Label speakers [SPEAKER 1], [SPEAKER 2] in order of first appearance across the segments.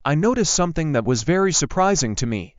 [SPEAKER 1] I noticed something that was very surprising to me.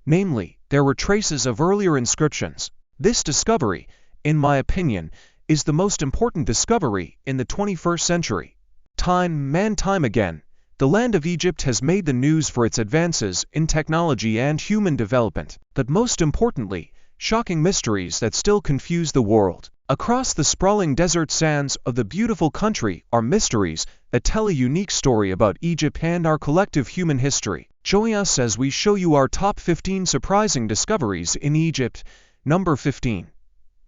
[SPEAKER 1] Namely, there were traces of earlier inscriptions. This discovery, in my opinion, is the most important discovery in the 21st century. Time and time again, the land of Egypt has made the news for its advances in technology and human development, but most importantly, shocking mysteries that still confuse the world. Across the sprawling desert sands of the beautiful country are mysteries that tell a unique story about Egypt and our collective human history. Join us as we show you our top 15 surprising discoveries in Egypt. Number 15.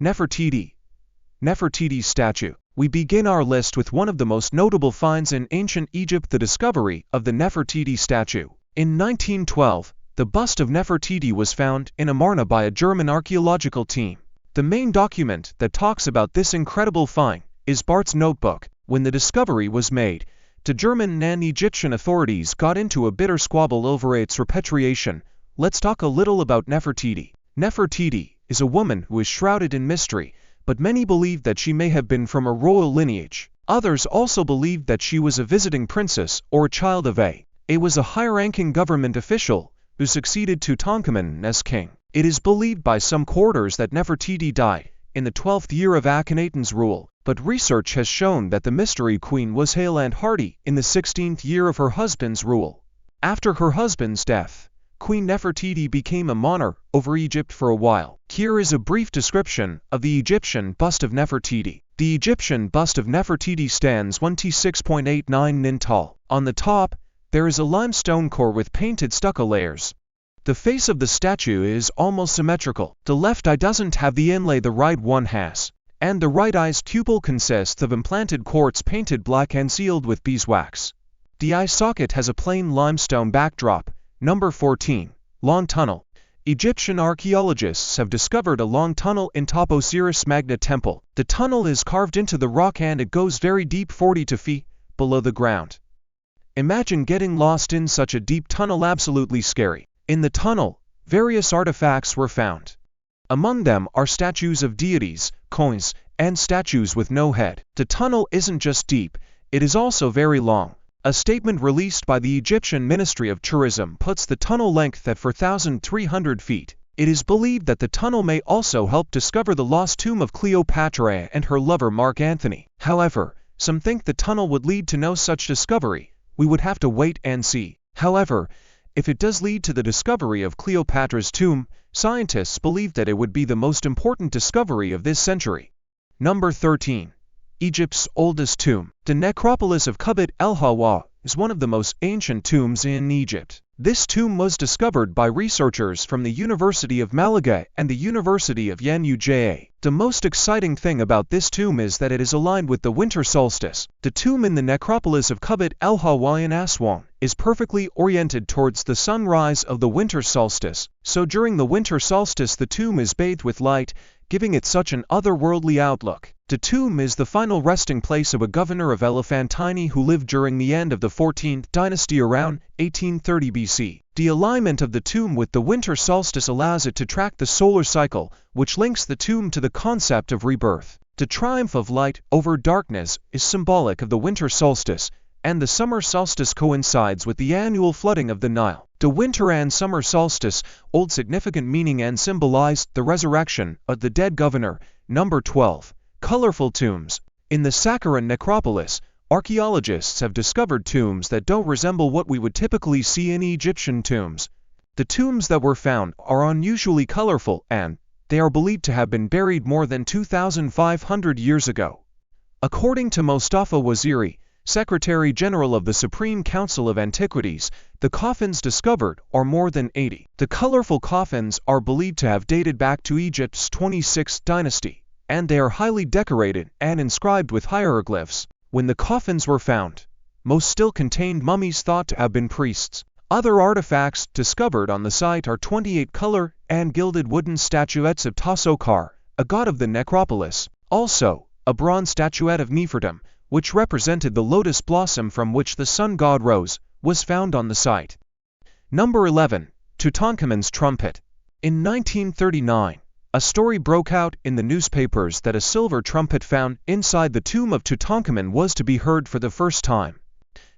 [SPEAKER 1] Nefertiti. Nefertiti statue. We begin our list with one of the most notable finds in ancient Egypt, the discovery of the Nefertiti statue. In 1912, the bust of Nefertiti was found in Amarna by a German archaeological team. The main document that talks about this incredible find is Barth's notebook. When the discovery was made, the German and Egyptian authorities got into a bitter squabble over its repatriation. Let's talk a little about Nefertiti. Nefertiti is a woman who is shrouded in mystery, but many believe that she may have been from a royal lineage. Others also believe that she was a visiting princess or a child of a high-ranking government official who succeeded Tutankhamun as king. It is believed by some quarters that Nefertiti died in the 12th year of Akhenaten's rule, but research has shown that the mystery queen was hale and hearty in the 16th year of her husband's rule. After her husband's death, Queen Nefertiti became a monarch over Egypt for a while. Here is a brief description of the Egyptian bust of Nefertiti. The Egyptian bust of Nefertiti stands 26.89 nin tall. On the top, there is a limestone core with painted stucco layers. The face of the statue is almost symmetrical. The left eye doesn't have the inlay the right one has, and the right eye's pupil consists of implanted quartz painted black and sealed with beeswax. The eye socket has a plain limestone backdrop. Number 14. Long tunnel. Egyptian archaeologists have discovered a long tunnel in top Osiris Magna Temple. The tunnel is carved into the rock and it goes very deep, 42 feet below the ground. Imagine getting lost in such a deep tunnel, absolutely scary. In the tunnel, various artifacts were found. Among them are statues of deities, coins, and statues with no head. The tunnel isn't just deep, it is also very long. A statement released by the Egyptian Ministry of Tourism puts the tunnel length at 4,300 feet. It is believed that the tunnel may also help discover the lost tomb of Cleopatra and her lover Mark Antony. However, some think the tunnel would lead to no such discovery. We would have to wait and see. However, if it does lead to the discovery of Cleopatra's tomb, scientists believe that it would be the most important discovery of this century. Number 13. Egypt's oldest tomb. The necropolis of Kubit el-Hawa is one of the most ancient tombs in Egypt. This tomb was discovered by researchers from the University of Malaga and the University of Unuja. The most exciting thing about this tomb is that it is aligned with the winter solstice. The tomb in the necropolis of Kubit el-Hawa in Aswan is perfectly oriented towards the sunrise of the winter solstice, so during the winter solstice the tomb is bathed with light, giving it such an otherworldly outlook. The tomb is the final resting place of a governor of Elephantine who lived during the end of the 14th dynasty around 1830 BC. The alignment of the tomb with the winter solstice allows it to track the solar cycle, which links the tomb to the concept of rebirth. The triumph of light over darkness is symbolic of the winter solstice, and the summer solstice coincides with the annual flooding of the Nile. The winter and summer solstice hold significant meaning and symbolize the resurrection of the dead governor. Number 12. Colorful tombs. In the Saqqara necropolis, archaeologists have discovered tombs that don't resemble what we would typically see in Egyptian tombs. The tombs that were found are unusually colorful and they are believed to have been buried more than 2,500 years ago. According to Mostafa Waziri, Secretary General of the Supreme Council of Antiquities, the coffins discovered are more than 80. The colorful coffins are believed to have dated back to Egypt's 26th dynasty, and they are highly decorated and inscribed with hieroglyphs. When the coffins were found, most still contained mummies thought to have been priests. Other artifacts discovered on the site are 28 color and gilded wooden statuettes of Tasokar, a god of the necropolis. Also, a bronze statuette of Nefertum, which represented the lotus blossom from which the sun god rose, was found on the site. Number 11. Tutankhamun's trumpet. In 1939, a story broke out in the newspapers that a silver trumpet found inside the tomb of Tutankhamun was to be heard for the first time.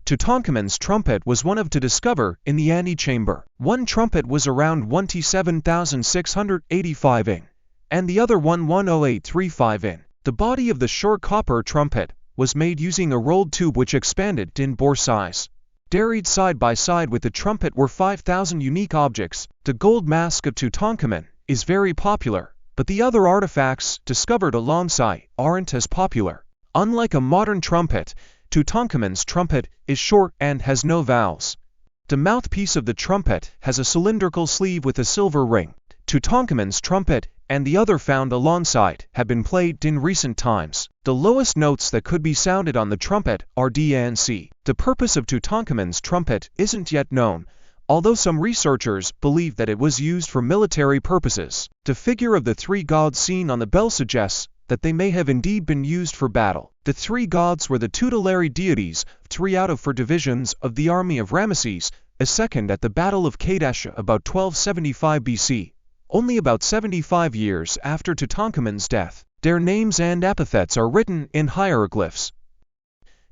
[SPEAKER 1] Tutankhamun's trumpet was one of to discover in the antechamber. One trumpet was around 127,685 in, and the other 10835 in. The body of the short copper trumpet was made using a rolled tube which expanded in bore size. Buried side by side with the trumpet were 5,000 unique objects. The gold mask of Tutankhamun is very popular, but the other artifacts discovered alongside aren't as popular. Unlike a modern trumpet, Tutankhamun's trumpet is short and has no valves. The mouthpiece of the trumpet has a cylindrical sleeve with a silver ring. Tutankhamun's trumpet and the other found alongside have been played in recent times. The lowest notes that could be sounded on the trumpet are D and C. The purpose of Tutankhamun's trumpet isn't yet known, although some researchers believe that it was used for military purposes. The figure of the three gods seen on the bell suggests that they may have indeed been used for battle. The three gods were the tutelary deities of 3 out of 4 divisions of the army of Ramesses II at the Battle of Kadesh about 1275 BC, only about 75 years after Tutankhamun's death. Their names and epithets are written in hieroglyphs.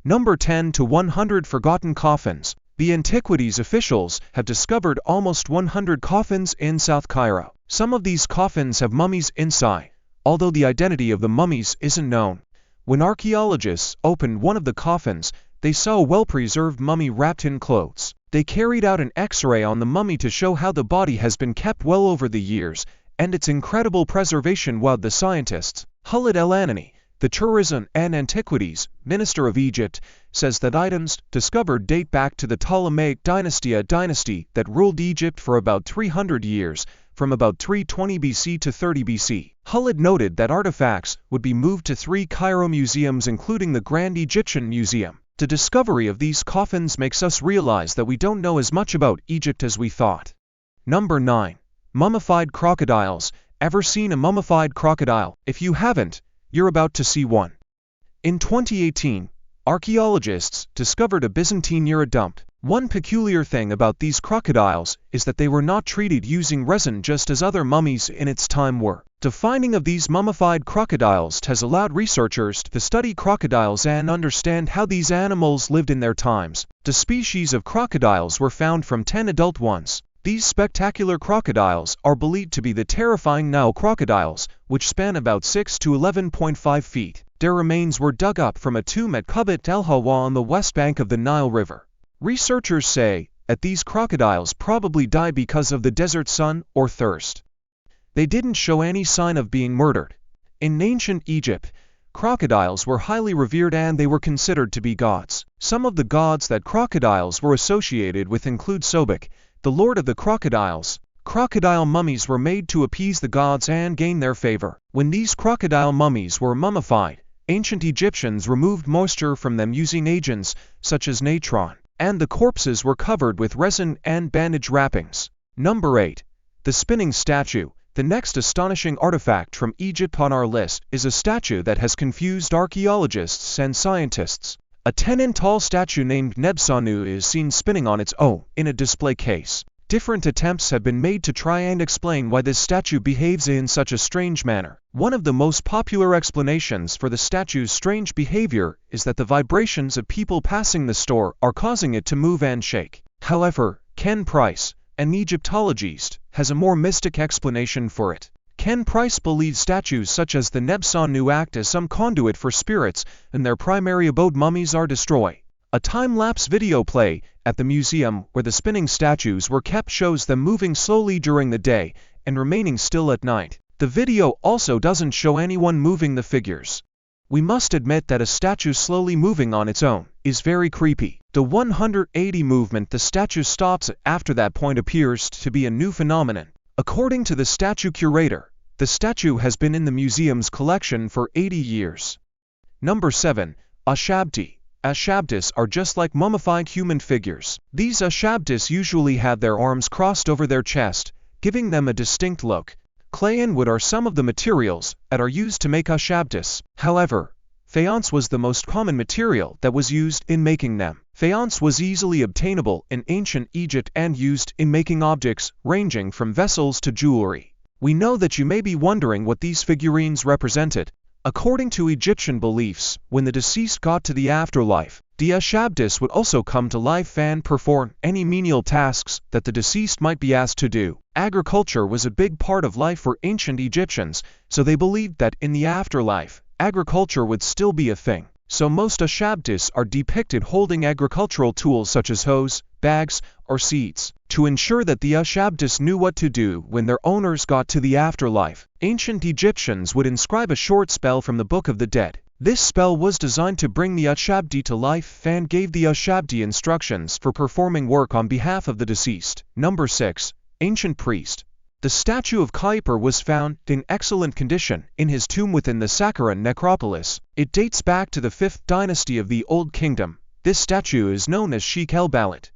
[SPEAKER 1] Number 10 to 100 forgotten coffins. The antiquities officials have discovered almost 100 coffins in South Cairo. Some of these coffins have mummies inside, although the identity of the mummies isn't known. When archaeologists opened one of the coffins, they saw a well-preserved mummy wrapped in clothes. They carried out an X-ray on the mummy to show how the body has been kept well over the years, and its incredible preservation wowed the scientists. Khalid El-Anani, the Tourism and Antiquities Minister of Egypt, says that items discovered date back to the Ptolemaic dynasty, a dynasty that ruled Egypt for about 300 years, from about 320 BC to 30 BC. Khalid noted that artifacts would be moved to 3 Cairo museums, including the Grand Egyptian Museum. The discovery of these coffins makes us realize that we don't know as much about Egypt as we thought. Number 9. Mummified crocodiles. Ever seen a mummified crocodile? If you haven't, you're about to see one. In 2018, archaeologists discovered a Byzantine near a dump. One peculiar thing about these crocodiles is that they were not treated using resin just as other mummies in its time were. The finding of these mummified crocodiles has allowed researchers to study crocodiles and understand how these animals lived in their times. The species of crocodiles were found from 10 adult ones. These spectacular crocodiles are believed to be the terrifying Nile crocodiles, which span about 6 to 11.5 feet. Their remains were dug up from a tomb at Kubbat el-Hawa on the west bank of the Nile River. Researchers say that these crocodiles probably died because of the desert sun or thirst. They didn't show any sign of being murdered. In ancient Egypt, crocodiles were highly revered and they were considered to be gods. Some of the gods that crocodiles were associated with include Sobek, the lord of the crocodiles. Crocodile mummies were made to appease the gods and gain their favor. When these crocodile mummies were mummified, ancient Egyptians removed moisture from them using agents such as natron, and the corpses were covered with resin and bandage wrappings. Number 8. The spinning statue. The next astonishing artifact from Egypt on our list is a statue that has confused archaeologists and scientists. A 10-inch-tall statue named Nebsanu is seen spinning on its own in a display case. Different attempts have been made to try and explain why this statue behaves in such a strange manner. One of the most popular explanations for the statue's strange behavior is that the vibrations of people passing the store are causing it to move and shake. However, Ken Price, an Egyptologist, has a more mystic explanation for it. Ken Price believes statues such as the Nebsanu act as some conduit for spirits and their primary abode mummies are destroyed. A time-lapse video play at the museum where the spinning statues were kept shows them moving slowly during the day and remaining still at night. The video also doesn't show anyone moving the figures. We must admit that a statue slowly moving on its own is very creepy. The 180 movement the statue stops after that point appears to be a new phenomenon. According to the statue curator, the statue has been in the museum's collection for 80 years. Number 7. Ashabti. Ashabtis are just like mummified human figures. These Ashabtis usually have their arms crossed over their chest, giving them a distinct look. Clay and wood are some of the materials that are used to make Ashabtis. However, faience was the most common material that was used in making them. Faience was easily obtainable in ancient Egypt and used in making objects ranging from vessels to jewelry. We know that you may be wondering what these figurines represented. According to Egyptian beliefs, when the deceased got to the afterlife, the Ashabdis would also come to life and perform any menial tasks that the deceased might be asked to do. Agriculture was a big part of life for ancient Egyptians, so they believed that in the afterlife, agriculture would still be a thing. So most Ashabdis are depicted holding agricultural tools such as hoes, bags, or seeds, to ensure that the Ashabdis knew what to do when their owners got to the afterlife. Ancient Egyptians would inscribe a short spell from the Book of the Dead. This spell was designed to bring the Ashabdi to life and gave the Ashabdi instructions for performing work on behalf of the deceased. Number 6. Ancient Priest. The statue of Kuiper was found in excellent condition in his tomb within the Saqqara necropolis. It dates back to the 5th dynasty of the Old Kingdom. This statue is known as Sheikh el-Balat.